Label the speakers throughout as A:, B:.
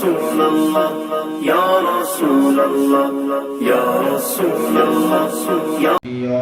A: رسول اللہ یا رسول اللہ یا رسول اللہ یا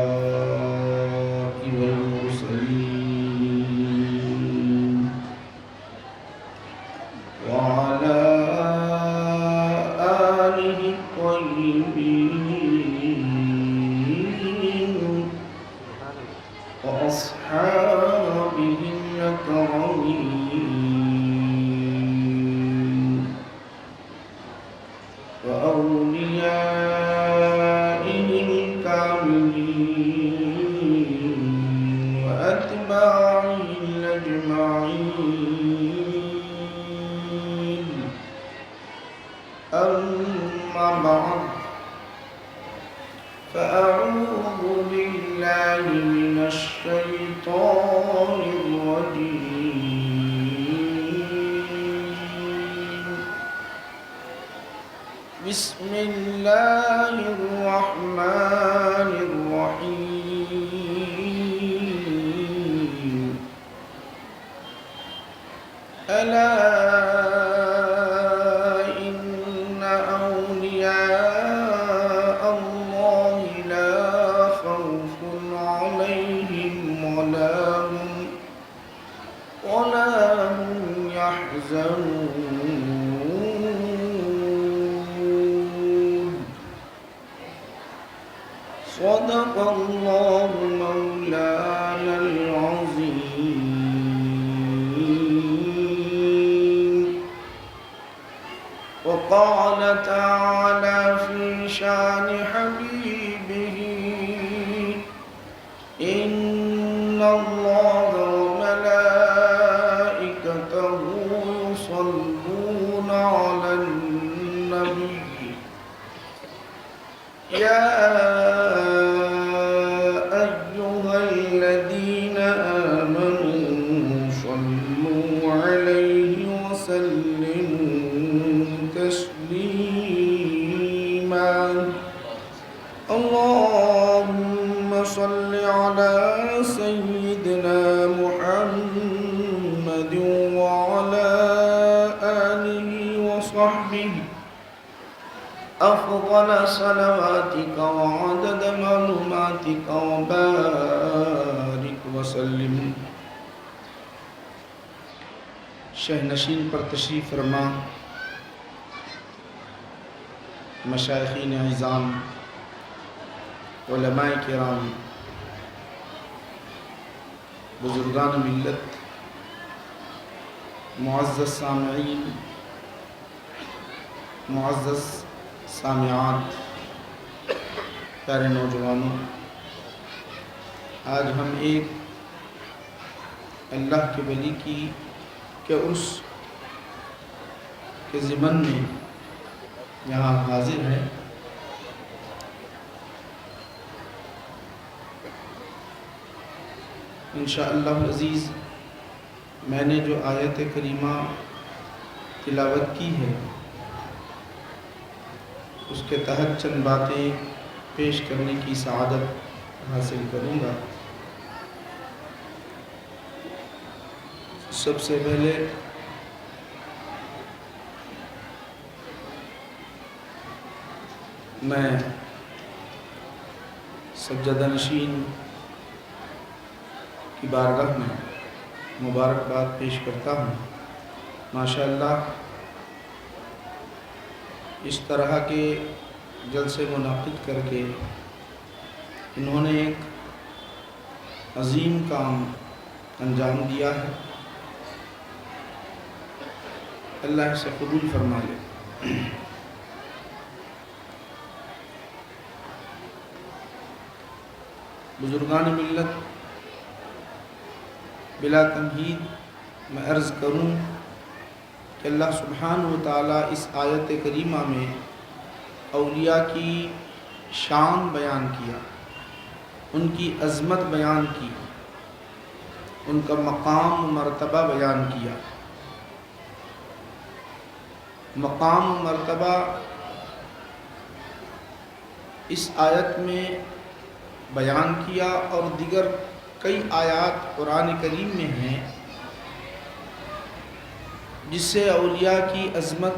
A: بسم اللہ الرحمن الرحیم الا ان اولیاء اللہ لا خوف علیہم ولا هم يحزنون صدق اللہ مولانا العظیم وقال تعالی فی شان حبیبہ ان اللہ وملائکتہ یصلون علی النبی یا صل على سيدنا محمد وعلى آله وصحبه أفضل صلواتك وعدد معلوماتك وبارك وسلم. شہنشین پر تشریف فرما مشائخین اعظام، علماء کرام، بزرگان ملت، معزز سامعین، معزز سامعات، پیارے نوجوانوں، آج ہم ایک اللہ کے ولی کی کہ اس کے ضمن میں یہاں حاضر ہے. انشاءاللہ العزیز میں نے جو آیت کریمہ تلاوت کی ہے اس کے تحت چند باتیں پیش کرنے کی سعادت حاصل کروں گا. سب سے پہلے میں سجدہ نشین کی بارگاہ میں مبارکباد پیش کرتا ہوں. ماشاءاللہ اس طرح کے جلسے منعقد کر کے انہوں نے ایک عظیم کام انجام دیا ہے. اللہ اسے قبول فرما لے. بزرگان ملت، بلا تمہید میں عرض کروں کہ اللہ سبحانہ و تعالیٰ اس آیت کریمہ میں اولیاء کی شان بیان کیا، ان کی عظمت بیان کی، ان کا مقام و مرتبہ بیان کیا. مقام و مرتبہ اس آیت میں بیان کیا اور دیگر کئی آیات قرآن کریم میں ہیں جس سے اولیاء کی عظمت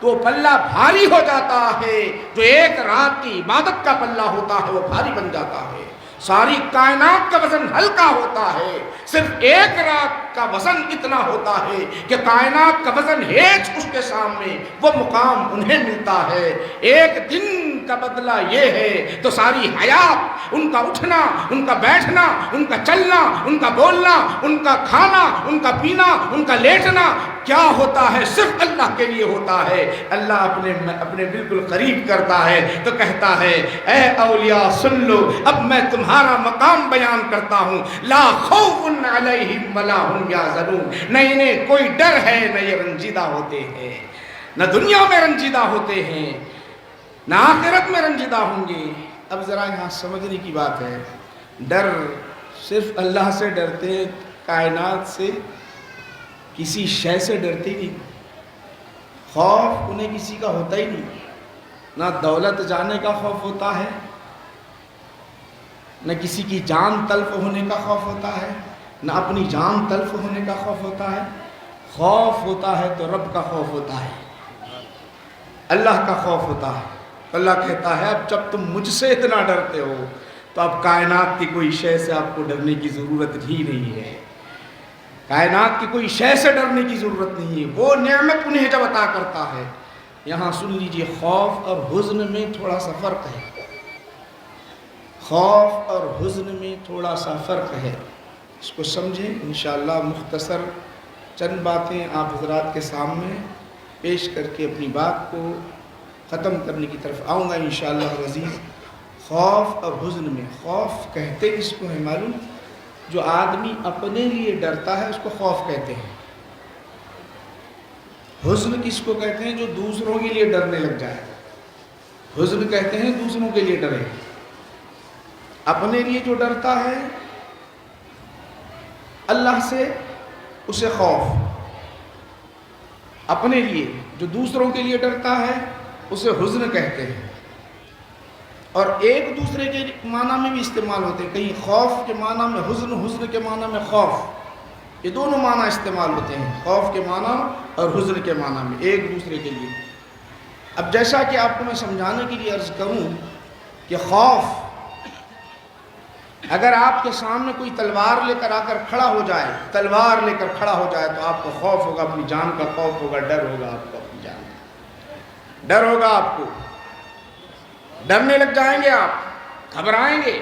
A: تو وہ پلہ بھاری ہو جاتا ہے، جو ایک رات کی عبادت کا پلہ ہوتا ہے وہ بھاری بن جاتا ہے۔ ساری کائنات کا وزن ہلکا ہوتا ہے، صرف ایک رات کا وزن اتنا ہوتا ہے کہ کائنات کا وزن ہیچ اس کے سامنے وہ مقام انہیں ملتا ہے۔ ایک دن کا بدلہ یہ ہے تو ساری حیات، ان کا اٹھنا، ان کا بیٹھنا، ان کا چلنا، ان کا بولنا، ان کا کھانا، ان کا پینا، ان کا لیٹنا کیا ہوتا ہے؟ صرف اللہ کے لیے ہوتا ہے۔ اللہ اپنے بالکل قریب کرتا ہے تو کہتا ہے اے اولیاء سن لو، اب میں تمہارا مقام بیان کرتا ہوں۔ لا خوف علیہم ولا هم یحزنون، نہ انہیں کوئی ڈر ہے، نہ یہ رنجیدہ ہوتے ہیں، نہ دنیا میں رنجیدہ ہوتے ہیں، نہ آخرت میں رنجیدہ ہوں گے۔ اب ذرا یہاں سمجھنے کی بات ہے، ڈر صرف اللہ سے ڈرتے ہیں، کائنات سے کسی شے سے ڈرتے نہیں۔ خوف انہیں کسی کا ہوتا ہی نہیں، نہ دولت جانے کا خوف ہوتا ہے، نہ کسی کی جان تلف ہونے کا خوف ہوتا ہے، نہ اپنی جان تلف ہونے کا خوف ہوتا ہے۔ خوف ہوتا ہے تو رب کا خوف ہوتا ہے، اللہ کا خوف ہوتا ہے۔ اللہ کہتا ہے اب جب تم مجھ سے اتنا ڈرتے ہو تو اب کائنات کی کوئی شے سے آپ کو ڈرنے کی ضرورت ہی نہیں ہے۔ کائنات کی کوئی شے سے ڈرنے کی ضرورت نہیں ہے، وہ نعمت انہیں جب عطا کرتا ہے۔ یہاں سن لیجئے، خوف اور حزن میں تھوڑا سا فرق ہے، خوف اور حزن میں تھوڑا سا فرق ہے، اس کو سمجھیں۔ انشاءاللہ مختصر چند باتیں آپ حضرات کے سامنے پیش کر کے اپنی بات کو ختم کرنے کی طرف آؤں گا انشاءاللہ العزیز۔ خوف اور حزن میں، خوف کہتے اس کو ہے معلوم، جو آدمی اپنے لیے ڈرتا ہے اس کو خوف کہتے ہیں۔ حزن کس کو کہتے ہیں؟ جو دوسروں کے لیے ڈرنے لگ جائے، حزن کہتے ہیں دوسروں کے لیے ڈرے۔ اپنے لیے جو ڈرتا ہے اللہ سے اسے خوف، اپنے لیے جو دوسروں کے لیے ڈرتا ہے اسے حزن کہتے ہیں۔ اور ایک دوسرے کے معنی میں بھی استعمال ہوتے ہیں، کہیں خوف کے معنی میں حزن، حزن کے معنی میں خوف، یہ دونوں معنی استعمال ہوتے ہیں، خوف کے معنی اور حزن کے معنی میں، ایک دوسرے کے لیے۔ اب جیسا کہ آپ کو میں سمجھانے کے لیے عرض کروں کہ خوف، اگر آپ کے سامنے کوئی تلوار لے کر آ کر کھڑا ہو جائے، تلوار لے کر کھڑا ہو جائے تو آپ کو خوف ہوگا، اپنی جان کا خوف ہوگا، ڈر ہوگا آپ کو، اپنی جان کا ڈر ہوگا آپ کو، ڈرنے لگ جائیں گے، آپ گھبرائیں گے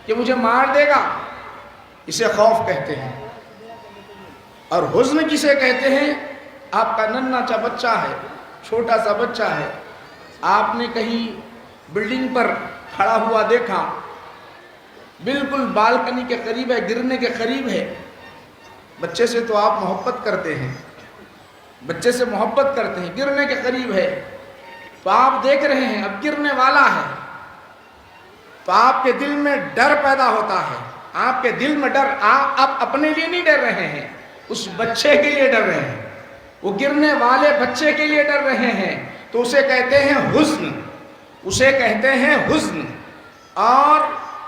A: کہ مجھے مار دے گا، اسے خوف کہتے ہیں۔ اور حزن کسے کہتے ہیں؟ آپ کا ننھا سا بچہ ہے، چھوٹا سا بچہ ہے، آپ نے کہیں بلڈنگ پر کھڑا ہوا دیکھا، بالکل بالکنی کے قریب ہے، گرنے کے قریب ہے۔ بچے سے تو آپ محبت کرتے ہیں، بچے سے محبت کرتے ہیں، گرنے کے قریب ہے تو آپ دیکھ رہے ہیں اب گرنے والا ہے، تو آپ کے دل میں ڈر پیدا ہوتا ہے، آپ کے دل میں ڈر، آپ اپنے لیے نہیں ڈر رہے ہیں، اس بچے کے لیے ڈر رہے ہیں، وہ گرنے والے بچے کے لیے ڈر رہے ہیں، تو اسے کہتے ہیں حزن، اسے کہتے ہیں حزن۔ اور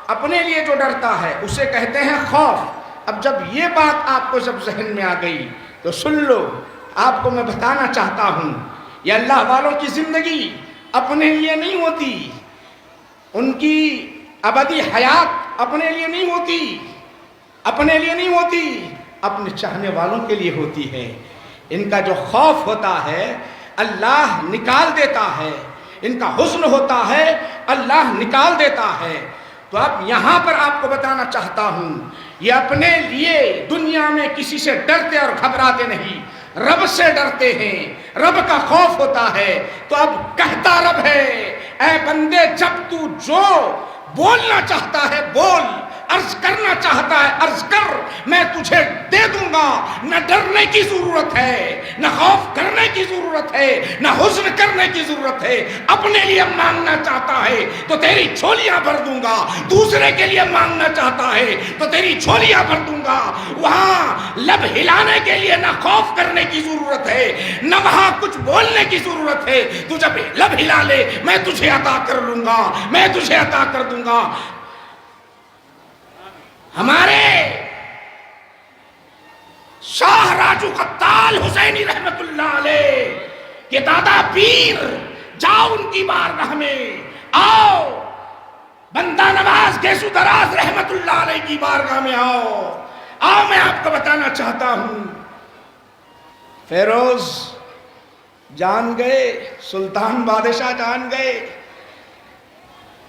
A: اپنے لیے جو ڈرتا ہے اسے کہتے ہیں خوف۔ اب جب یہ بات آپ کو جب ذہن میں آ گئی تو سن لو، آپ کو میں بتانا چاہتا ہوں، یہ اللہ والوں کی زندگی اپنے لیے نہیں ہوتی، ان کی ابدی حیات اپنے لیے نہیں ہوتی، اپنے لیے نہیں ہوتی، اپنے چاہنے والوں کے لیے ہوتی ہے۔ ان کا جو خوف ہوتا ہے اللہ نکال دیتا ہے، ان کا حزن ہوتا ہے اللہ نکال دیتا ہے۔ تو اب یہاں پر آپ کو بتانا چاہتا ہوں، یہ اپنے لیے دنیا میں کسی سے ڈرتے اور گھبراتے نہیں، رب سے ڈرتے ہیں، رب کا خوف ہوتا ہے۔ تو اب کہتا رب ہے اے بندے، جب تو جو بولنا چاہتا ہے بول، عرض کرنا چاہتا ہے عرض کر، میں تجھے دے دوں گا۔ نہ ڈرنے کی ضرورت ہے، نہ خوف کرنے کی ضرورت ہے، نہ حزن کرنے کی ضرورت ہے۔ اپنے لیے مانگنا چاہتا ہے تو تیری جھولیاں بھر دوں گا، دوسرے کے لیے مانگنا چاہتا ہے تو تیری جھولیاں بھر دوں گا۔ وہاں لب ہلانے کے لیے نہ خوف کرنے کی ضرورت ہے، نہ وہاں کچھ بولنے کی ضرورت ہے۔ تو جب لب ہلا لے میں تجھے عطا کر لوں گا، میں تجھے عطا کر دوں گا۔ ہمارے شاہ راجو قتال حسینی رحمت اللہ علیہ
B: کہ دادا پیر جاؤ ان کی بارگاہ میں، آؤ بندہ نواز گیسو دراز رحمت اللہ علیہ کی بارگاہ میں آؤ میں آپ کو بتانا چاہتا ہوں۔ فیروز جان گئے، سلطان بادشاہ جان گئے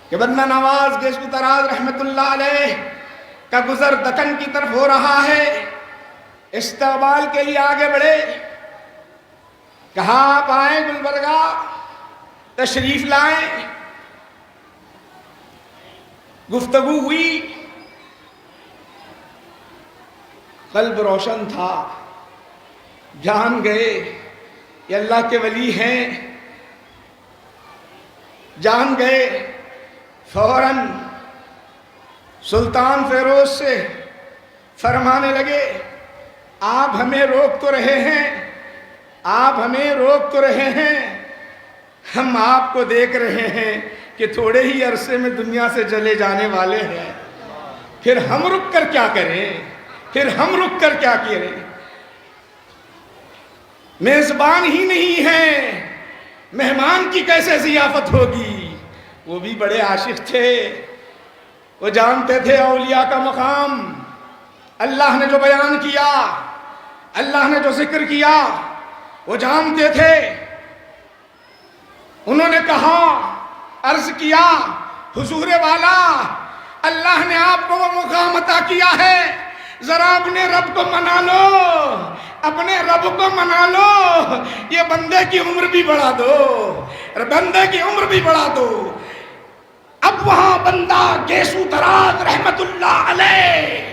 B: کہ بندہ نواز گیسو دراز رحمت اللہ علیہ کا گزر دکن کی طرف ہو رہا ہے۔ استقبال کے لیے آگے بڑھے، کہا آپ آئیں گلبرگہ، تشریف لائیں۔ گفتگو ہوئی، قلب روشن تھا، جان گئے یہ اللہ کے ولی ہیں، جان گئے۔ فوراً سلطان فیروز سے فرمانے لگے، آپ ہمیں روک تو رہے ہیں، آپ ہمیں روک تو رہے ہیں، ہم آپ کو دیکھ رہے ہیں کہ تھوڑے ہی عرصے میں دنیا سے چلے جانے والے ہیں، پھر ہم رک کر کیا کریں، پھر ہم رک کر کیا کریں؟ میزبان ہی نہیں ہے، مہمان کی کیسے ضیافت ہوگی؟ وہ بھی بڑے عاشق تھے، وہ جانتے تھے اولیاء کا مقام۔ اللہ نے جو بیان کیا، اللہ نے جو ذکر کیا، وہ جانتے تھے۔ انہوں نے کہا، عرض کیا، حضور والا اللہ نے آپ کو وہ مقام عطا کیا ہے، ذرا اپنے رب کو منا لو، اپنے رب کو منا لو، یہ بندے کی عمر بھی بڑھا دو، بندے کی عمر بھی بڑھا دو۔ اب وہاں بندہ گیسو دراز رحمت اللہ علیہ،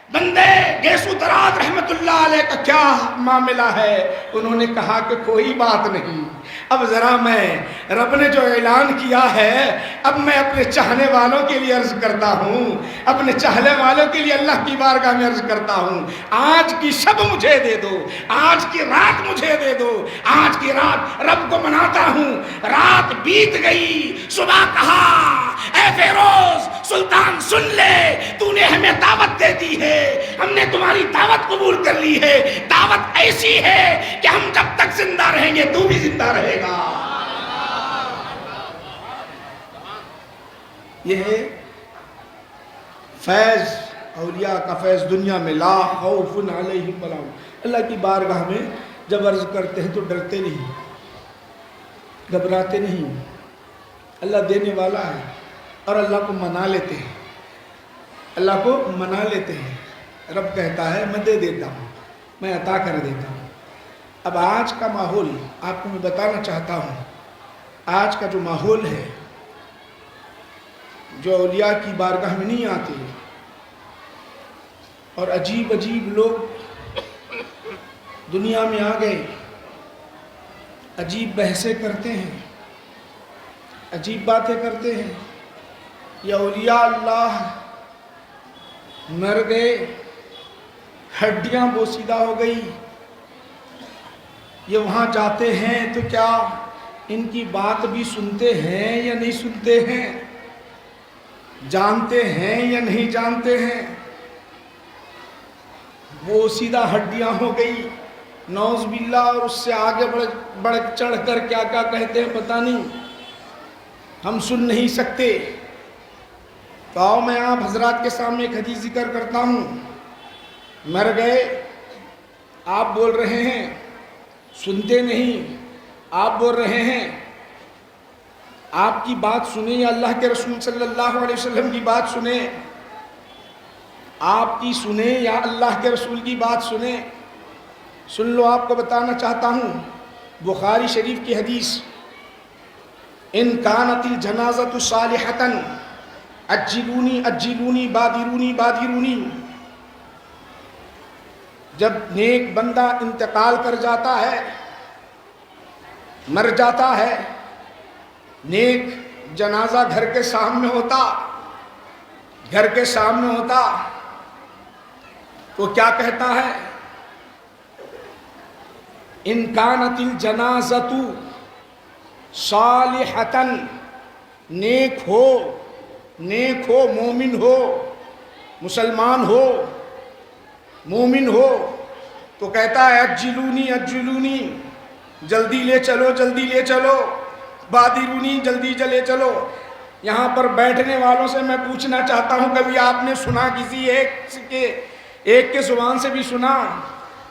B: بندے گیسو دراز رحمت اللہ علیہ کا کیا معاملہ ہے؟ انہوں نے کہا کہ کوئی بات نہیں، اب ذرا میں رب نے جو اعلان کیا ہے، اب میں اپنے چاہنے والوں کے لیے عرض کرتا ہوں، اپنے چاہنے والوں کے لیے اللہ کی بارگاہ میں عرض کرتا ہوں، آج کی شب مجھے دے دو، آج کی رات مجھے دے دو، آج کی رات رب کو مناتا ہوں۔ رات بیت گئی، صبح کہا، اے فیروز سلطان سن لے، تو نے ہمیں دعوت دے دی ہے، ہم نے تمہاری دعوت قبول کر لی ہے، دعوت ایسی ہے کہ ہم جب تک زندہ رہیں گے تو بھی زندہ رہے گا۔ یہ ہے فیض، اولیاء کا فیض دنیا میں، لا خوف علیہم ولا هم۔ اللہ کی بارگاہ میں جب عرض کرتے ہیں تو ڈرتے نہیں، گھبراتے نہیں، اللہ دینے والا ہے، اور اللہ کو منا لیتے ہیں، اللہ کو منا لیتے ہیں۔ رب کہتا ہے میں دے دیتا ہوں، میں عطا کر دیتا ہوں۔ اب آج کا ماحول آپ کو میں بتانا چاہتا ہوں، آج کا جو ماحول ہے، جو اولیاء کی بارگاہ میں نہیں آتے اور عجیب عجیب لوگ دنیا میں آ گئے، عجیب بحثیں کرتے ہیں، عجیب باتیں کرتے ہیں۔ یہ اولیاء اللہ مر گئے، ہڈیاں بوسیدہ ہو گئی، یہ وہاں جاتے ہیں تو کیا ان کی بات بھی سنتے ہیں یا نہیں سنتے ہیں؟ جانتے ہیں یا نہیں جانتے ہیں؟ بوسیدہ ہڈیاں ہو گئی، نعوذ باللہ، اور اس سے آگے بڑھ چڑھ کر کیا کیا کہتے ہیں پتہ نہیں، ہم سن نہیں سکتے۔ تو آؤ میں آپ حضرات کے سامنے ایک حدیث ذکر کرتا ہوں۔ مر گئے، آپ بول رہے ہیں سنتے نہیں، آپ بول رہے ہیں آپ کی بات سنیں یا اللہ کے رسول صلی اللہ علیہ وسلم کی بات سنیں، آپ کی سنیں یا اللہ کے رسول کی بات سنیں؟ سن لو، آپ کو بتانا چاہتا ہوں، بخاری شریف کی حدیث، ان کانت الجنازۃ صالحۃ عجلونی عجلونی بادرونی بادرونی۔ جب نیک بندہ انتقال کر جاتا ہے، مر جاتا ہے، نیک جنازہ گھر کے سامنے ہوتا، گھر کے سامنے ہوتا تو کیا کہتا ہے؟ ان کانت الجنازۃ صالحۃ، نیک ہو، نیک ہو، مومن ہو، مسلمان ہو، مومن ہو، تو کہتا ہے اجلونی اجلونی، جلدی لے چلو، جلدی لے چلو، بادرونی جلدی چلے چلو۔ یہاں پر بیٹھنے والوں سے میں پوچھنا چاہتا ہوں، کبھی آپ نے سنا کسی ایک کے زبان سے بھی سنا؟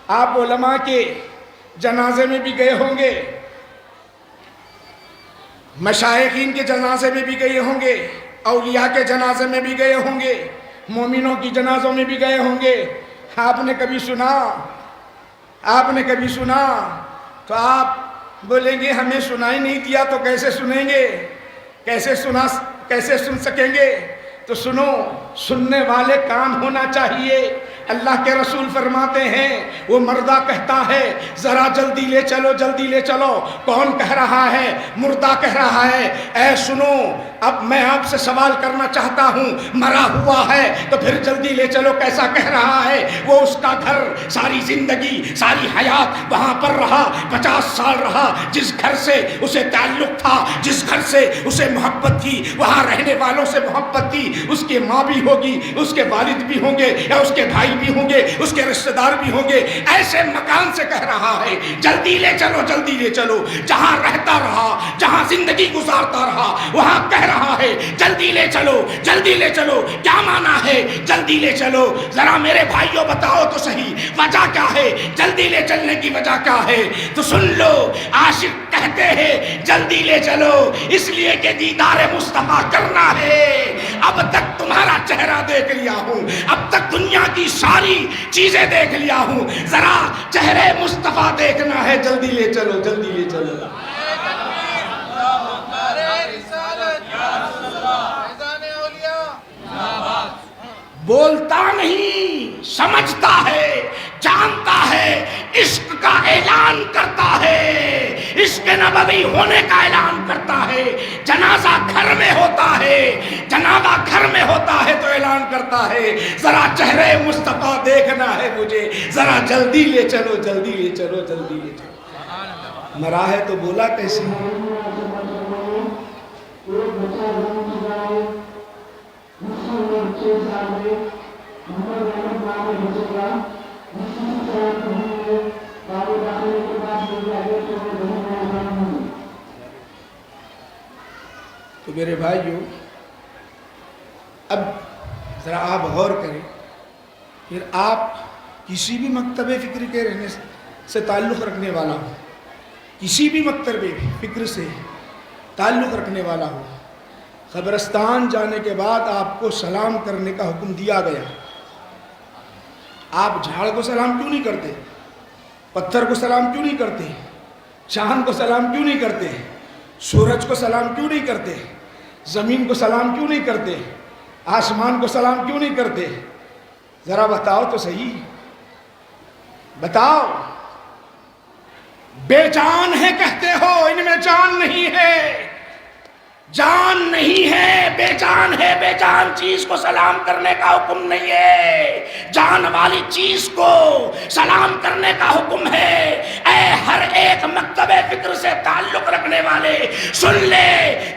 B: آپ علماء کے جنازے میں بھی گئے ہوں گے، مشائخین کے جنازے میں بھی گئے ہوں گے، اولیاء کے جنازے میں بھی گئے ہوں گے، مومنوں کی جنازوں میں بھی گئے ہوں گے۔ آپ نے کبھی سنا؟ آپ نے کبھی سنا؟ تو آپ بولیں گے ہمیں سنائی نہیں دیا تو کیسے سنیں گے، کیسے سن سکیں گے؟ تو سنو، سننے والے کان ہونا چاہیے۔ اللہ کے رسول فرماتے ہیں، وہ مردہ کہتا ہے ذرا جلدی لے چلو، جلدی لے چلو۔ کون کہہ رہا ہے؟ مردہ کہہ رہا ہے، اے سنو، اب میں آپ سے سوال کرنا چاہتا ہوں، مرا ہوا ہے تو پھر جلدی لے چلو کیسا کہہ رہا ہے؟ وہ اس کا گھر ساری زندگی، ساری حیات وہاں پر رہا، 50 سال رہا، جس گھر سے اسے تعلق تھا، جس گھر سے اسے محبت تھی، وہاں رہنے والوں سے محبت تھی، اس کی ماں بھی ہوگی، اس کے والد بھی ہوں گے، یا اس کے بھائی بھی ہوں گے، اس کے رشتہ دار بھی ہوں گے، ایسے مکان سے کہہ رہا ہے جلدی لے چلو، جلدی لے چلو۔ جہاں رہتا رہا، جہاں زندگی گزارتا رہا، وہاں کہہ رہا ہے جلدی لے چلو، جلدی لے چلو۔ کیا معنی ہے جلدی لے چلو؟ ذرا میرے بھائیوں بتاؤ تو صحیح، وجہ کیا ہے؟ جلدی لے چلنے کی وجہ کیا ہے؟ تو سن لو، عاشق کہتے ہیں جلدی لے چلو اس لیے کہ دیدار مصطفیٰ کرنا ہے۔ اب تک تمہارا چہرہ دیکھ لیا ہوں، اب تک دنیا کی ساری چیزیں دیکھ لیا ہوں، ذرا چہرے مصطفیٰ دیکھنا ہے، جلدی لے چلو، جلدی لے چلو۔ بولتا نہیں، سمجھتا ہے، جانتا ہے، عشق کا اعلان کرتا ہے، عشق نبوی ہونے کا اعلان کرتا ہے۔ جنازہ گھر میں ہوتا ہے، جنازہ گھر میں ہوتا ہے تو اعلان کرتا ہے ذرا چہرے مصطفیٰ دیکھنا ہے مجھے، ذرا جلدی لے چلو، جلدی لے چلو، جلدی لے چلو۔ مرا ہے تو بولا کیسے؟ تو میرے بھائیو، اب ذرا آپ غور کریں، پھر آپ کسی بھی مکتب فکر کے رہنے سے تعلق رکھنے والا ہو، کسی بھی مکتب فکر سے تعلق رکھنے والا ہو، قبرستان جانے کے بعد آپ کو سلام کرنے کا حکم دیا گیا۔ آپ جھاڑ کو سلام کیوں نہیں کرتے؟ پتھر کو سلام کیوں نہیں کرتے؟ چاند کو سلام کیوں نہیں کرتے؟ سورج کو سلام کیوں نہیں کرتے؟ زمین کو سلام کیوں نہیں کرتے؟ آسمان کو سلام کیوں نہیں کرتے؟ ذرا بتاؤ تو صحیح، بتاؤ۔ بے جان ہے کہتے ہو، ان میں جان نہیں ہے، جان نہیں ہے، بے جان ہے، بے جان چیز کو سلام کرنے کا حکم نہیں ہے، جان والی چیز کو سلام کرنے کا حکم ہے۔ اے ہر ایک مکتب فکر سے تعلق رکھنے والے سن لے،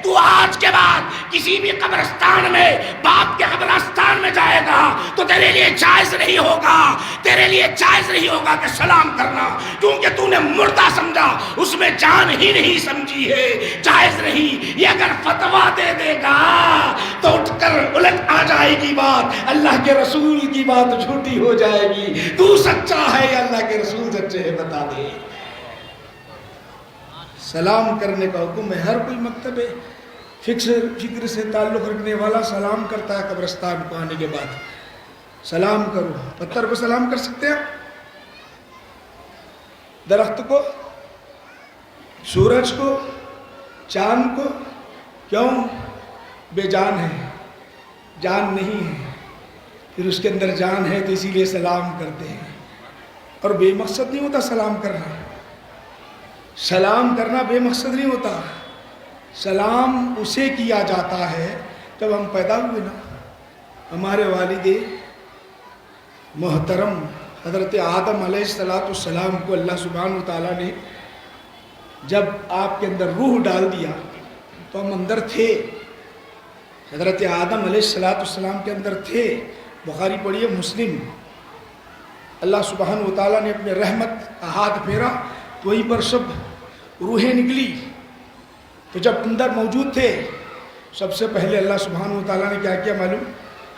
B: تو آج کے بعد کسی بھی قبرستان میں، باپ کے قبرستان میں جائے گا تو تیرے لیے جائز نہیں ہوگا، تیرے لیے جائز نہیں ہوگا کہ سلام کرنا، کیونکہ تو نے مردہ سمجھا، اس میں جان ہی نہیں سمجھی ہے، جائز نہیں۔ یہ اگر فتویٰ دے دے گا تو اٹھ کر الٹ آ جائے گی بات، اللہ کے رسول کی بات جھوٹی ہو جائے گی۔ تو سچا ہے یا اللہ کے رسول سچے ہے؟ بتا دے۔ سلام کرنے کا حکم ہے، ہر کوئی مکتب فکر سے تعلق رکھنے والا سلام کرتا ہے۔ قبرستان کو آنے کے بعد سلام کرو۔ پتھر کو سلام کر سکتے ہیں، درخت کو، سورج کو، چاند کو؟ کیوں؟ بے جان ہے، جان نہیں ہے، پھر اس کے اندر جان ہے تو اسی لیے سلام کرتے ہیں۔ اور بے مقصد نہیں ہوتا سلام کرنا، سلام کرنا بے مقصد نہیں ہوتا۔ سلام اسے کیا جاتا ہے جب ہم پیدا ہوئے نا، ہمارے والد محترم حضرت آدم علیہ السلام کو اللہ سبحانہ وتعالیٰ نے جب آپ کے اندر روح ڈال دیا تو ہم اندر تھے، حضرت آدم علیہ السلام کے اندر تھے۔ بخاری پڑھیے، مسلم، اللہ سبحانہ وتعالیٰ نے اپنے رحمت کا ہاتھ پھیرا تو وہیں پر سب روحیں نکلی تو جب اندر موجود تھے سب سے پہلے اللہ سبحانہ و تعالیٰ نے کیا کیا معلوم؟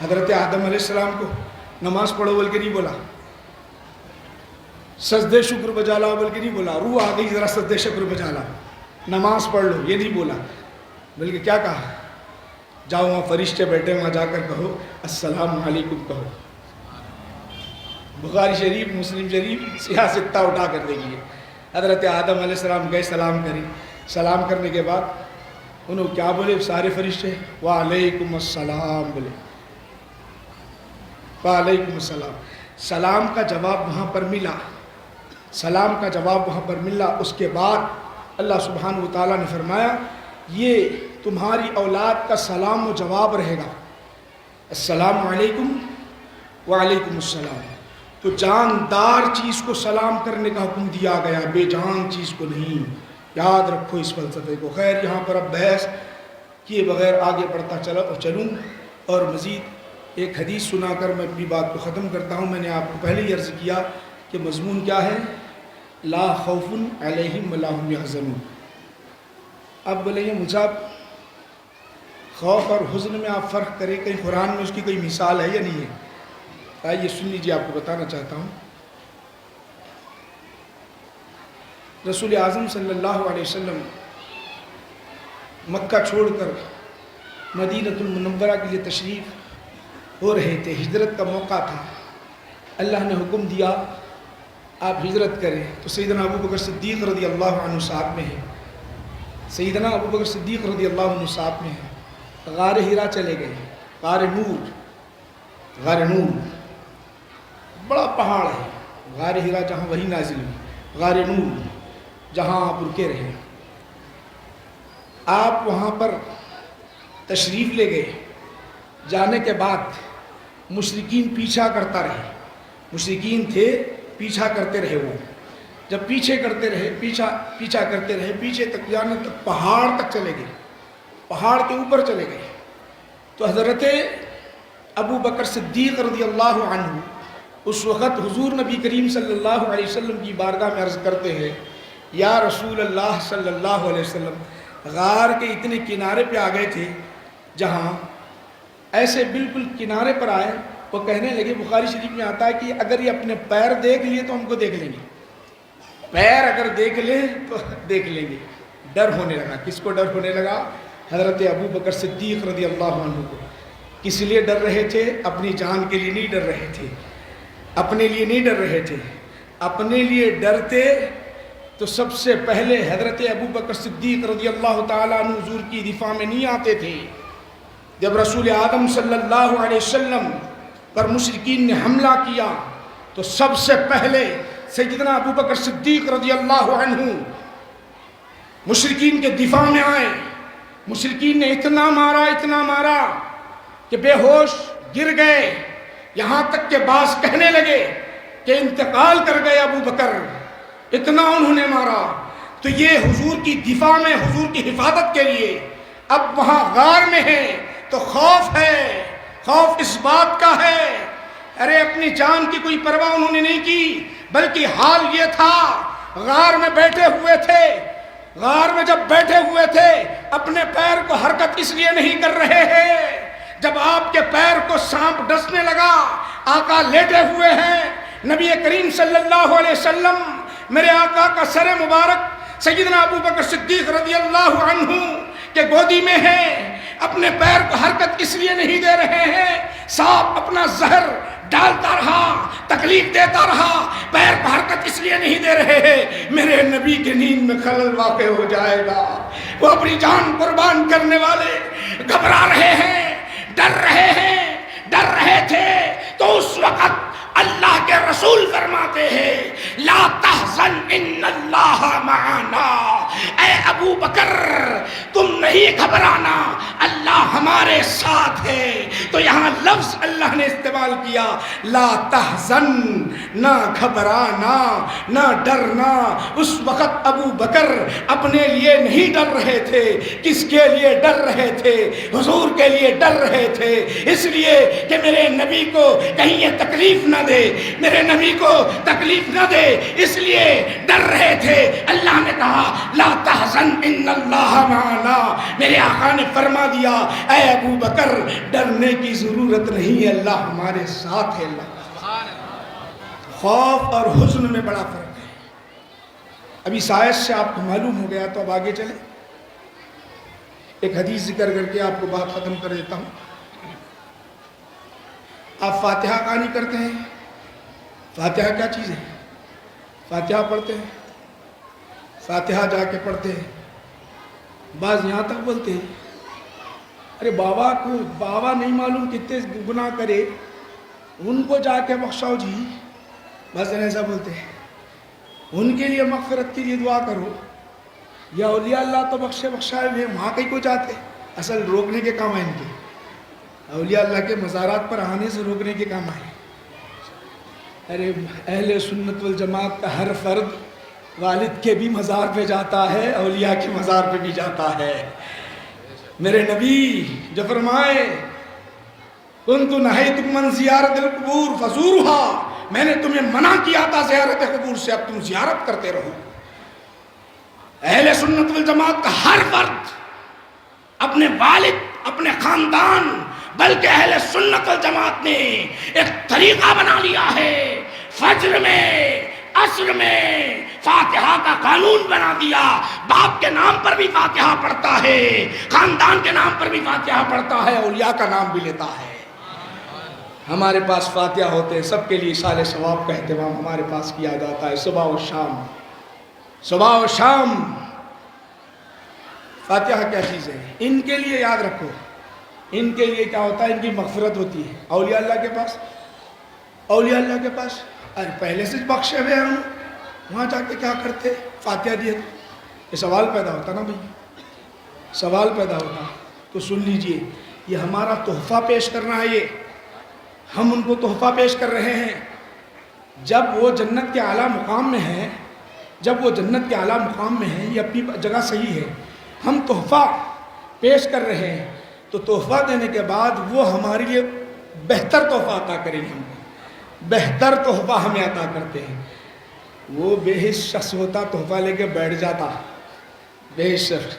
B: حضرت آدم علیہ السلام کو نماز پڑھو بول کے نہیں بولا، سجدے شکر بجا لاؤ بول کے نہیں بولا، روح آ گئی ذرا سجدے شکر بجا لاؤ، نماز پڑھ لو، یہ نہیں بولا، بلکہ کیا کہا؟ جاؤ وہاں فرشتے بیٹھے وہاں جا کر کہو السلام علیکم کہو۔ بخاری شریف مسلم شریف سیاہ ستہ اٹھا کر دے گی۔ حضرت آدم علیہ السلام گئے سلام کریں، سلام کرنے کے بعد انہوں کیا بولے سارے فرشتے؟ وعلیکم السلام بولے، وعلیکم السلام۔ سلام کا جواب وہاں پر ملا، سلام کا جواب وہاں پر ملا۔ اس کے بعد اللہ سبحانہ و تعالیٰ نے فرمایا یہ تمہاری اولاد کا سلام و جواب رہے گا، السلام علیکم وعلیکم السلام۔ تو جاندار چیز کو سلام کرنے کا حکم دیا گیا، بے جان چیز کو نہیں۔ یاد رکھو اس فلسفے کو۔ خیر یہاں پر اب بحث کیے بغیر آگے بڑھتا چلوں اور مزید ایک حدیث سنا کر میں اپنی بات کو ختم کرتا ہوں۔ میں نے آپ کو پہلے ہی عرض کیا کہ مضمون کیا ہے؟ لا خوف علیہم ولا هم یحزنون۔ اب بولیں گے مصعب خوف اور حزن میں آپ فرق کریں، کہیں قرآن میں اس کی کوئی مثال ہے یا نہیں ہے؟ آئیے سن لیجیے، آپ کو بتانا چاہتا ہوں۔ رسول اعظم صلی اللہ علیہ وسلم مکہ چھوڑ کر مدینہ المنورہ کے لیے تشریف ہو رہے تھے، ہجرت کا موقع تھا۔ اللہ نے حکم دیا آپ ہجرت کریں، تو سیدنا ابو بکر صدیق رضی اللہ عنہ ساتھ میں ہے، سیدنا ابو بکر صدیق رضی اللہ عنہ ساتھ میں ہے۔ غار ہیرا چلے گئے، غار نور بڑا پہاڑ ہے، غار ہیرا جہاں وہی نازل ہوئی، غار نور جہاں آپ رکے رہے، آپ وہاں پر تشریف لے گئے۔ جانے کے بعد مشرکین پیچھا کرتا رہے، مشرکین تھے پیچھا کرتے رہے، وہ جب پیچھے کرتے رہے پیچھا کرتے رہے، پیچھے تک جانے تک پہاڑ تک چلے گئے، پہاڑ کے اوپر چلے گئے۔ تو حضرت ابو بکر صدیق رضی اللہ عنہ اس وقت حضور نبی کریم صلی اللہ علیہ وسلم کی بارگاہ میں عرض کرتے ہیں یا رسول اللہ صلی اللہ علیہ وسلم، غار کے اتنے کنارے پہ آ گئے تھے جہاں ایسے بالکل کنارے پر آئے، وہ کہنے لگے، بخاری شریف میں آتا ہے کہ اگر یہ اپنے پیر دیکھ لیے تو ہم کو دیکھ لیں گے، پیر اگر دیکھ لیں تو دیکھ لیں گے۔ ڈر ہونے لگا، کس کو ڈر ہونے لگا؟ حضرت ابو بکر صدیق رضی اللہ عنہ کو۔ کس لیے ڈر رہے تھے؟ اپنی جان کے لیے نہیں ڈر رہے تھے، اپنے لیے نہیں ڈر رہے تھے۔ اپنے لیے ڈرتے تو سب سے پہلے حضرت ابو بکر صدیق رضی اللہ تعالیٰ عنہ حضور کی دفاع میں نہیں آتے تھے۔ جب رسول اعظم صلی اللہ علیہ وسلم پر مشرکین نے حملہ کیا تو سب سے پہلے سیدنا ابو بکر صدیق رضی اللہ عنہ مشرکین کے دفاع میں آئے۔ مشرکین نے اتنا مارا کہ بے ہوش گر گئے، یہاں تک کہ بعض کہنے لگے کہ انتقال کر گئے ابو بکر، اتنا انہوں نے مارا۔ تو یہ حضور کی دفاع میں، حضور کی حفاظت کے لیے اب وہاں غار میں ہے تو خوف ہے، خوف اس بات کا ہے، ارے اپنی جان کی کوئی پرواہ انہوں نے نہیں کی، بلکہ حال یہ تھا غار میں بیٹھے ہوئے تھے، غار میں جب بیٹھے ہوئے تھے اپنے پیر کو حرکت اس لیے نہیں کر رہے ہیں، جب آپ کے پیر کو سانپ ڈسنے لگا، آقا لیٹے ہوئے ہیں، نبی کریم صلی اللہ علیہ وسلم میرے آقا کا سر مبارک سیدنا ابو بکر صدیق رضی اللہ عنہ کے گودی میں ہے، اپنے پیر کو حرکت اس لیے نہیں دے رہے ہیں، سانپ اپنا زہر ڈالتا رہا، تکلیف دیتا رہا، پیر کو حرکت اس لیے نہیں دے رہے ہیں میرے نبی کے نیند میں خلل واقع ہو جائے گا۔ وہ اپنی جان قربان کرنے والے گھبرا رہے ہیں، ڈر رہے تھے۔ تو اس وقت اللہ کے رسول فرماتے ہیں لا تحزن ان اللہ معنا، اے ابو بکر تم نہیں گھبرانا، اللہ ہمارے ساتھ ہے۔ تو یہاں لفظ اللہ نے استعمال کیا لا تحزن، نہ گھبرانا، نہ ڈرنا۔ اس وقت ابو بکر اپنے لیے نہیں ڈر رہے تھے، کس کے لیے ڈر رہے تھے؟ حضور کے لیے ڈر رہے تھے، اس لیے کہ میرے نبی کو کہیں یہ تکلیف نہ دے، میرے نبی کو تکلیف نہ دے، اس لیے ڈر رہے تھے، اللہ نے کہا لا تحزن ان اللہ معنا، میرے آقا نے فرما دیا اے ابو بکر ڈرنے کی ضرورت نہیں ہے، اللہ ہمارے ساتھ ہے۔ اللہ خوف اور حزن میں بڑا فرق ہے۔ ابھی سائز سے آپ کو معلوم ہو گیا تو اب آگے چلیں، ایک حدیث ذکر کر کے آپ کو بات ختم کر دیتا ہوں۔ آپ فاتحہ کہانی کرتے ہیں، فاتحہ کیا چیز ہے؟ فاتحہ پڑھتے ہیں، فاتحہ جا کے پڑھتے ہیں، بعض یہاں تک بولتے ہیں ارے بابا کو، بابا نہیں معلوم کتنے گناہ کرے ان کو جا کے بخشاؤ جی، بس ایسا بولتے ہیں، ان کے لیے مغفرت کے لیے دعا کرو، یا اولیاء اللہ تو بخشے بخشائے ہوئے وہاں کہیں کو جاتے، اصل روکنے کے کام آئے ان کے، اولیاء اللہ کے مزارات پر آنے سے روکنے کے کام آئے۔ ارے اہل سنت والجماعت کا ہر فرد والد کے بھی مزار پہ جاتا ہے، اولیاء کے مزار پہ بھی جاتا ہے۔ میرے نبی جو فرمائے کنت نہیتکم عن زیارت القبور فزورها، میں نے تمہیں منع کیا تھا زیارت قبور سے، اب تم زیارت کرتے رہو۔ اہل سنت والجماعت کا ہر فرد اپنے والد، اپنے خاندان، بلکہ اہل سنت والجماعت نے ایک طریقہ بنا لیا ہے، فجر میں عصر میں فاتحہ کا قانون بنا دیا، باپ کے نام پر بھی فاتحہ پڑھتا ہے، خاندان کے نام پر بھی فاتحہ پڑھتا ہے، اولیاء کا نام بھی لیتا ہے۔ ہمارے پاس فاتحہ ہوتے ہیں، سب کے لیے سال ثواب کا اہتمام ہمارے پاس کیا جاتا ہے، صبح و شام، صبح و شام۔ فاتحہ کیا چیز ہے؟ ان کے لیے یاد رکھو، ان کے لیے کیا ہوتا ہے؟ ان کی مغفرت ہوتی ہے۔ اولیاء اللہ کے پاس، اولیاء اللہ کے پاس ارے پہلے سے بخشے ہوئے ہیں، وہاں جا کے کیا کرتے؟ فاتحہ دیے۔ یہ سوال پیدا ہوتا نا بھائی، سوال پیدا ہوتا تو سن لیجئے، یہ ہمارا تحفہ پیش کرنا ہے، یہ ہم ان کو تحفہ پیش کر رہے ہیں۔ جب وہ جنت کے اعلیٰ مقام میں ہیں، جب وہ جنت کے اعلیٰ مقام میں ہیں، یہ اپنی جگہ صحیح ہے، ہم تحفہ پیش کر رہے ہیں، تو تحفہ دینے کے بعد وہ ہمارے لیے بہتر تحفہ عطا کریں گے، ہم کو بہتر تحفہ ہمیں عطا کرتے ہیں۔ وہ بے حس شخص ہوتا تحفہ لے کے بیٹھ جاتا، بے حس شخص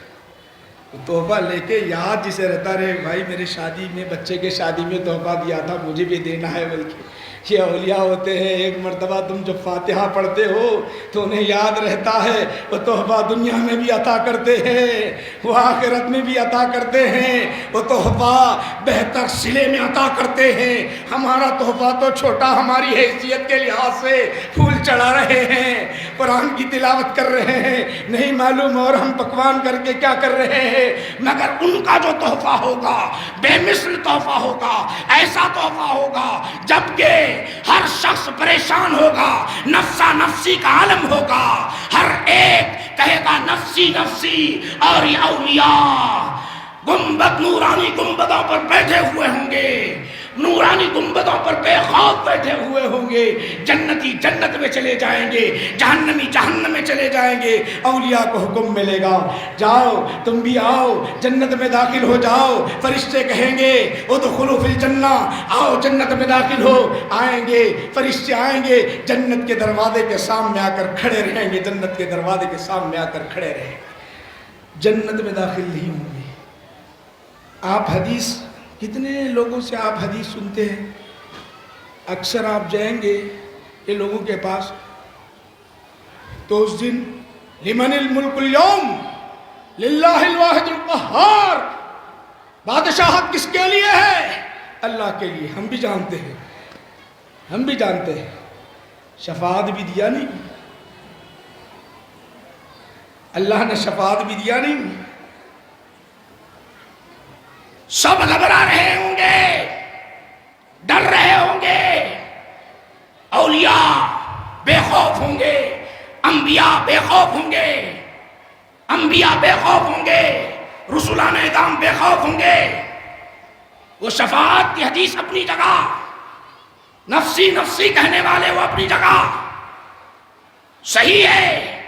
B: تحفہ لے کے یاد جسے رہتا رہے بھائی میرے شادی میں، بچے کے شادی میں تحفہ دیا تھا، مجھے بھی دینا ہے، بلکہ یہ اولیاء ہوتے ہیں، ایک مرتبہ تم جب فاتحہ پڑھتے ہو تو انہیں یاد رہتا ہے، وہ تحفہ دنیا میں بھی عطا کرتے ہیں، وہ آخرت میں بھی عطا کرتے ہیں، وہ تحفہ بہتر صلے میں عطا کرتے ہیں۔ ہمارا تحفہ تو چھوٹا، ہماری حیثیت کے لحاظ سے پھول چڑھا رہے ہیں، قرآن کی تلاوت کر رہے ہیں، نہیں معلوم اور ہم پکوان کر کے کیا کر رہے ہیں، مگر ان کا جو تحفہ ہوگا بے مثل تحفہ ہوگا، ایسا تحفہ ہوگا جبکہ ہر شخص پریشان ہوگا، نفسا نفسی کا عالم ہوگا، ہر ایک کہے گا نفسی نفسی، اور یہ اولیاء گنبد نورانی گنبدوں پر بیٹھے ہوئے ہوں گے، نورانی گنبدوں پر بے خوف بیٹھے ہوئے ہوں گے، جنتی جنت میں چلے جائیں گے، جہنمی جہنم میں چلے جائیں گے۔ اولیاء کو حکم ملے گا جاؤ تم بھی آؤ جنت میں داخل ہو جاؤ، فرشتے کہیں گے ادخلوا فی الجنہ، آؤ جنت میں داخل ہو، آئیں گے فرشتے، آئیں گے جنت کے دروازے کے سامنے آ کر کھڑے رہیں گے، جنت کے دروازے کے سامنے آ کر کھڑے رہیں گے، جنت میں داخل نہیں ہوں گے۔ آپ حدیث، کتنے لوگوں سے آپ حدیث سنتے ہیں، اکثر آپ جائیں گے یہ لوگوں کے پاس تو اس دن لمن الملک اليوم للہ الواحد القہار، بادشاہت کس کے لیے ہے؟ اللہ کے لیے۔ ہم بھی جانتے ہیں، ہم بھی جانتے ہیں، شفاعت بھی دیا نہیں، اللہ نے شفاعت بھی دیا نہیں، سب گھبرا رہے ہوں گے، ڈر رہے ہوں گے، اولیاء بے خوف ہوں گے، انبیاء بے خوف ہوں گے، انبیاء بے خوف ہوں گے، رسولان اعظام بے خوف ہوں گے۔ وہ شفاعت کی حدیث اپنی جگہ، نفسی نفسی کہنے والے وہ اپنی جگہ صحیح ہے،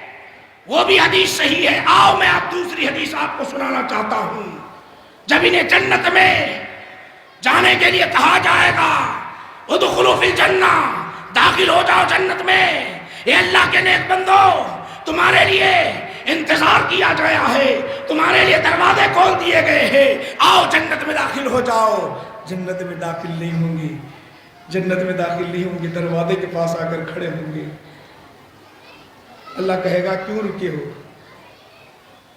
B: وہ بھی حدیث صحیح ہے۔ آؤ میں آپ دوسری حدیث آپ کو سنانا چاہتا ہوں۔ جب انہیں جنت میں جانے کے لیے کہا جائے گا ادخلوا فی الجنہ، داخل ہو جاؤ جنت میں، اے اللہ کے نیک بندو، تمہارے لیے انتظار کیا گیا ہے، تمہارے لیے دروازے کھول دیے گئے ہیں، آؤ جنت میں داخل ہو جاؤ۔ جنت میں داخل نہیں ہوں گے، جنت میں داخل نہیں ہوں گے، دروازے کے پاس آ کر کھڑے ہوں گے۔ اللہ کہے گا کیوں رکے ہو؟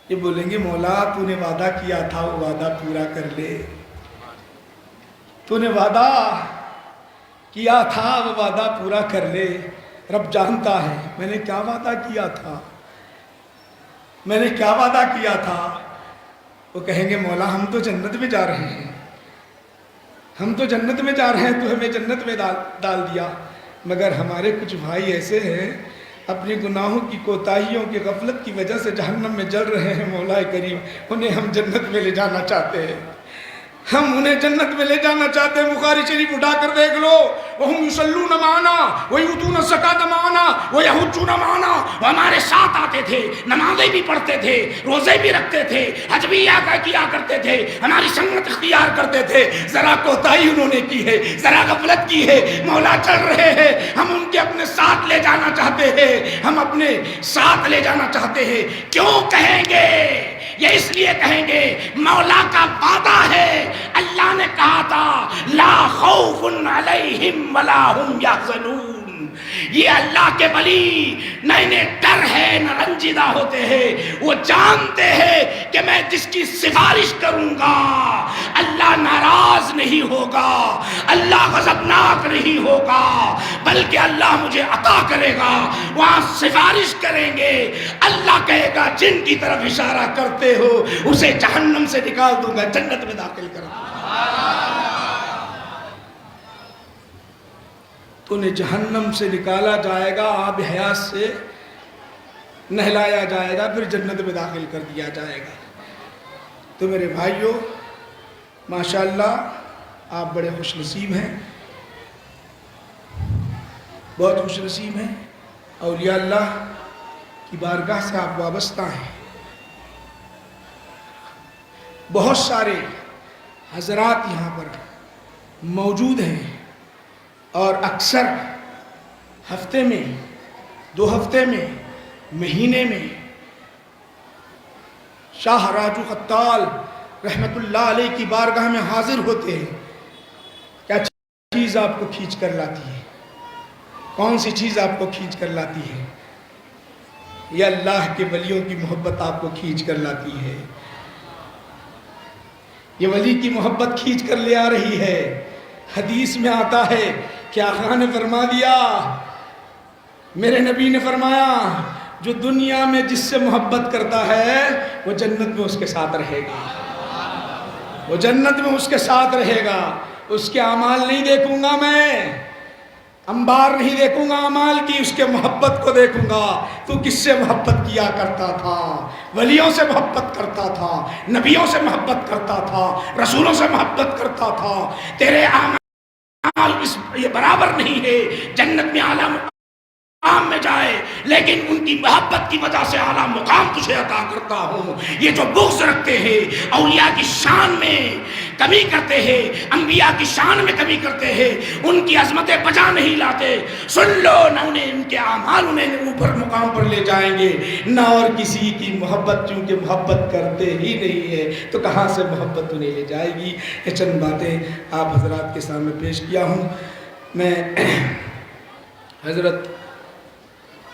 B: یہ بولیں گے مولا تو نے وعدہ کیا تھا وہ وعدہ پورا کر لے، تو نے وعدہ کیا تھا وہ وعدہ پورا کر لے۔ رب جانتا ہے میں نے کیا وعدہ کیا تھا، میں نے کیا وعدہ کیا تھا۔ وہ کہیں گے مولا ہم تو جنت میں جا رہے ہیں، ہم تو جنت میں جا رہے ہیں، تو ہمیں جنت میں ڈال دیا، مگر ہمارے کچھ بھائی ایسے ہیں اپنی گناہوں کی کوتاہیوں کی غفلت کی وجہ سے جہنم میں جل رہے ہیں، مولا کریم انہیں ہم جنت میں لے جانا چاہتے ہیں، ہم انہیں جنت میں لے جانا چاہتے ہیں۔ بخاری شریف اٹھا کر دیکھ لو، وَهُمْ يُصَلُّونَ مَعَنَا وَيُؤْتُونَ الزَّكَاةَ مَعَنَا وَيَحُجُّونَ مَعَنَا، وہ ہمارے ساتھ آتے تھے، نمازیں بھی پڑھتے تھے، روزے بھی رکھتے تھے، حج بھی کیا کرتے تھے، ہماری سنت اختیار کرتے تھے، ذرا کوتاہی انہوں نے کی ہے، ذرا غفلت کی ہے، مولا چل رہے ہیں، ہم ان کے اپنے ساتھ لے جانا چاہتے ہیں، ہم اپنے ساتھ لے جانا چاہتے ہیں۔ کیوں کہیں گے؟ یہ اس لیے کہیں گے مولا کا وعدہ ہے، اللہ نے کہا تھا لا خوف علیہم ولا ہم یحزنون، یہ اللہ کے ولی نہ انہیں ڈر ہے نہ رنجیدہ ہوتے ہیں، وہ جانتے ہیں کہ میں جس کی سفارش کروں گا اللہ ناراض نہیں ہوگا، اللہ غضبناک نہیں ہوگا، بلکہ اللہ مجھے عطا کرے گا۔ وہاں سفارش کریں گے، اللہ کہے گا جن کی طرف اشارہ کرتے ہو اسے جہنم سے نکال دوں گا، جنت میں داخل کر دوں گا۔ تو انہیں جہنم سے نکالا جائے گا، آب حیات سے نہلایا جائے گا، پھر جنت میں داخل کر دیا جائے گا۔ تو میرے بھائیوں ماشاءاللہ آپ بڑے خوش نصیب ہیں، بہت خوش نصیب ہیں، اولیاء اللہ کی بارگاہ سے آپ وابستہ ہیں۔ بہت سارے حضرات یہاں پر موجود ہیں اور اکثر ہفتے میں، 2 ہفتے میں، مہینے میں شاہ راجو خطال رحمت اللہ علیہ کی بارگاہ میں حاضر ہوتے ہیں۔ کیا چیز آپ کو کھینچ کر لاتی ہے؟ کون سی چیز آپ کو کھینچ کر لاتی ہے؟ یہ اللہ کے ولیوں کی محبت آپ کو کھینچ کر لاتی ہے، یہ ولی کی محبت کھینچ کر لے آ رہی ہے۔ حدیث میں آتا ہے کہ آقا نے فرما دیا، میرے نبی نے فرمایا جو دنیا میں جس سے محبت کرتا ہے وہ جنت میں اس کے ساتھ رہے گا، وہ جنت میں اس کے ساتھ رہے گا۔ اس کے اعمال نہیں دیکھوں گا میں، انبار نہیں دیکھوں گا اعمال کی، اس کے محبت کو دیکھوں گا۔ تو کس سے محبت کیا کرتا تھا؟ ولیوں سے محبت کرتا تھا، نبیوں سے محبت کرتا تھا، رسولوں سے محبت کرتا تھا۔ تیرے اعمال یہ برابر نہیں ہے جنت میں اعلیٰ مقام میں جائے، لیکن ان کی محبت کی وجہ سے اعلیٰ مقام تجھے عطا کرتا ہوں۔ یہ جو بغض رکھتے ہیں، اولیاء کی شان میں کمی کرتے ہیں، انبیاء کی شان میں کمی کرتے ہیں، ان کی عظمتیں بجا نہیں لاتے، سن لو نہ انہیں ان کے اعمال انہیں اوپر مقام پر لے جائیں گے، نہ اور کسی کی محبت، چونکہ محبت کرتے ہی نہیں ہے تو کہاں سے محبت انہیں لے جائے گی۔ یہ چند باتیں آپ حضرات کے سامنے پیش کیا ہوں۔ میں حضرت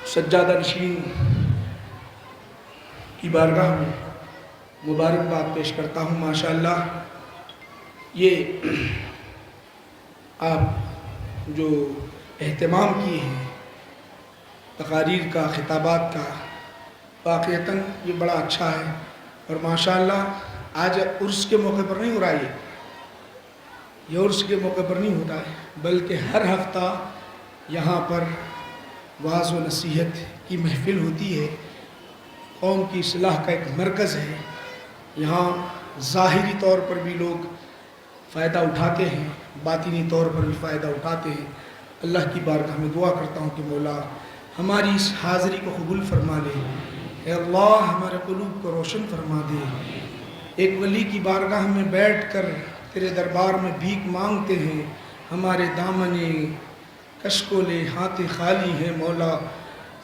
B: سجادہ نشین کی بارگاہ میں مبارکباد پیش کرتا ہوں۔ ماشاءاللہ یہ آپ جو اہتمام کیے ہیں تقاریر کا، خطابات کا، واقعتاً یہ بڑا اچھا ہے، اور ماشاءاللہ آج عرس کے موقع پر نہیں ہو رہا، یہ عرس کے موقع پر نہیں ہوتا ہے، بلکہ ہر ہفتہ یہاں پر وعظ و نصیحت کی محفل ہوتی ہے، قوم کی اصلاح کا ایک مرکز ہے۔ یہاں ظاہری طور پر بھی لوگ فائدہ اٹھاتے ہیں، باطنی طور پر بھی فائدہ اٹھاتے ہیں۔ اللہ کی بارگاہ میں دعا کرتا ہوں کہ مولا ہماری اس حاضری کو قبول فرما لے، اے اللہ ہمارے قلوب کو روشن فرما دے۔ ایک ولی کی بارگاہ میں بیٹھ کر تیرے دربار میں بھیک مانگتے ہیں، ہمارے دامن کشکولے ہاتھ خالی ہیں، مولا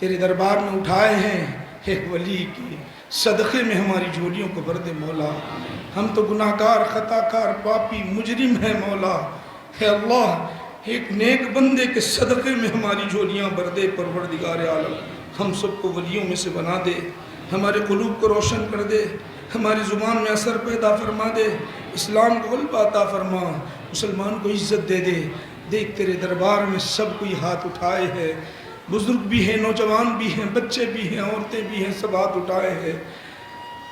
B: تیرے دربار میں اٹھائے ہیں، ایک ولی کے صدقے میں ہماری جھولیوں کو بھر دے مولا۔ ہم تو گناہ گار، خطا کار، پاپی، مجرم ہیں مولا۔ اے اللہ، ایک نیک بندے کے صدقے میں ہماری جھولیاں بھر دے پروردگار عالم۔ ہم سب کو ولیوں میں سے بنا دے، ہمارے قلوب کو روشن کر دے، ہماری زبان میں اثر پیدا فرما دے، اسلام کو غلبہ عطا فرما، مسلمان کو عزت دے دے۔ دیکھ تیرے دربار میں سب کوئی ہاتھ اٹھائے ہیں، بزرگ بھی ہیں، نوجوان بھی ہیں، بچے بھی ہیں، عورتیں بھی ہیں، سب ہاتھ اٹھائے ہیں۔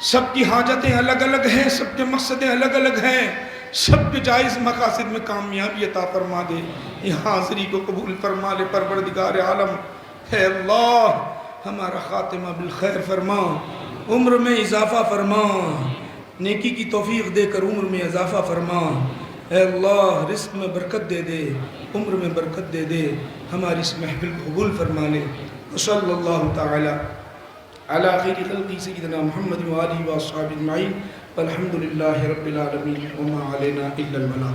B: سب کی حاجتیں الگ الگ ہیں، سب کے مقصدیں الگ الگ ہیں، سب کے جائز مقاصد میں کامیابی عطا فرما دے۔ یہ حاضری کو قبول فرما لے پروردگار عالم۔ اے اللہ، ہمارا خاتمہ بالخیر فرما، عمر میں اضافہ فرما، نیکی کی توفیق دے کر عمر میں اضافہ فرما۔ اے اللہ، رزق میں برکت دے دے، عمر میں برکت دے دے، ہماری اس محفل کو قبول فرما لے۔ وصلی اللہ تعالی علی خیر خلقی سیدنا محمد وآلہ وصحبہ اجمعین، والحمد للہ رب العالمین، وما علینا الا البلاغ۔